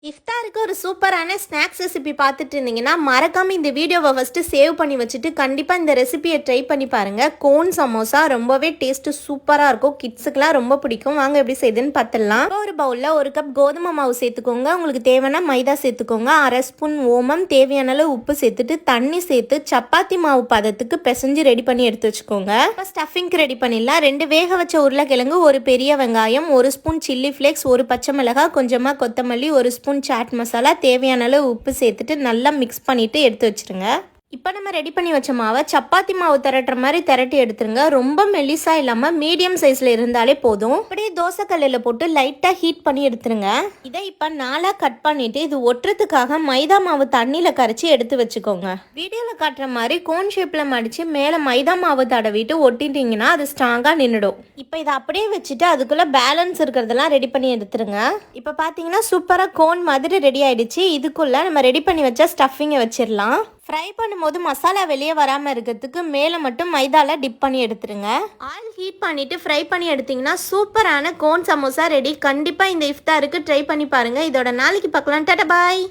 இஃப்தாருக்கு ஒரு சூப்பரான snacks recipe பார்த்துட்டு இருந்தீங்கன்னா மறக்காமல் இந்த வீடியோவை ஃபஸ்ட்டு சேவ் பண்ணி வச்சுட்டு கண்டிப்பாக இந்த ரெசிபியை ட்ரை பண்ணி பாருங்கள். கோன் சமோசா ரொம்பவே டேஸ்ட்டு சூப்பராக இருக்கும். கிட்ஸுக்கெலாம் ரொம்ப பிடிக்கும். வாங்க எப்படி செய்யுதுன்னு பார்த்துடலாம். ஒரு பவுலில் 1 கப் கோதுமை மாவு சேர்த்துக்கோங்க. உங்களுக்கு தேவையான மைதா சேர்த்துக்கோங்க. 1/2 ஸ்பூன் ஓமம், தேவையான அளவு உப்பு சேர்த்துட்டு தண்ணி சேர்த்து சப்பாத்தி மாவு பதத்துக்கு பிசைஞ்சு ரெடி பண்ணி எடுத்து வச்சுக்கோங்க. இப்போ ஸ்டஃபிங்க்கு ரெடி பண்ணிடலாம். 2 வேக வச்ச உருளைக்கிழங்கு, 1 பெரிய வெங்காயம், 1 ஸ்பூன் சில்லி ஃப்ளேக்ஸ், 1 பச்சை மிளகாய், கொஞ்சமாக கொத்தமல்லி, 1 ஸ்பூன் சாட் மசாலா, தேவையான அளவு உப்பு சேர்த்துட்டு நல்லா மிக்ஸ் பண்ணிட்டு எடுத்து வச்சிருங்க. இப்போ நம்ம ரெடி பண்ணி வச்ச மாவை சப்பாத்தி மாவு திரட்டுற மாதிரி திரட்டி எடுத்துருங்க. ரொம்ப மெலிசா இல்லாமல் மீடியம் சைஸில் இருந்தாலே போதும். அப்படியே தோசை கல்லில் போட்டு லைட்டாக ஹீட் பண்ணி எடுத்துருங்க. இதை இப்போ 4 கட் பண்ணிட்டு இது ஒட்டுறதுக்காக மைதா மாவு தண்ணியில் கரைச்சி எடுத்து வச்சுக்கோங்க. வீடியோவில் காட்டுற மாதிரி கோன் ஷேப்பில் மடித்து மேலே மைதா மாவு தடவிட்டு ஒட்டிட்டீங்கன்னா அது ஸ்ட்ராங்காக நின்றுடும். இப்போ இதை அப்படியே வச்சுட்டு அதுக்குள்ளே பேலன்ஸ் இருக்கிறதெல்லாம் ரெடி பண்ணி எடுத்துருங்க. இப்போ பார்த்தீங்கன்னா சூப்பராக கோன் மாதிரி ரெடி ஆயிடுச்சு. இதுக்குள்ளே நம்ம ரெடி பண்ணி வச்ச ஸ்டஃபிங்கை வச்சிடலாம். ஃப்ரை பண்ணும்போது மசாலா வெளியே வராமல் இருக்கிறதுக்கு மேலே மட்டும் மைதாவில் டிப் பண்ணி எடுத்துருங்க. ஆயில் ஹீட் பண்ணிவிட்டு ஃப்ரை பண்ணி எடுத்திங்கன்னா சூப்பரான கோன் சமோசா ரெடி. கண்டிப்பாக இந்த இஃப்தாருக்கு ட்ரை பண்ணி பாருங்கள். இதோட நாளைக்கு பார்க்கலாம். டாடா பாய்.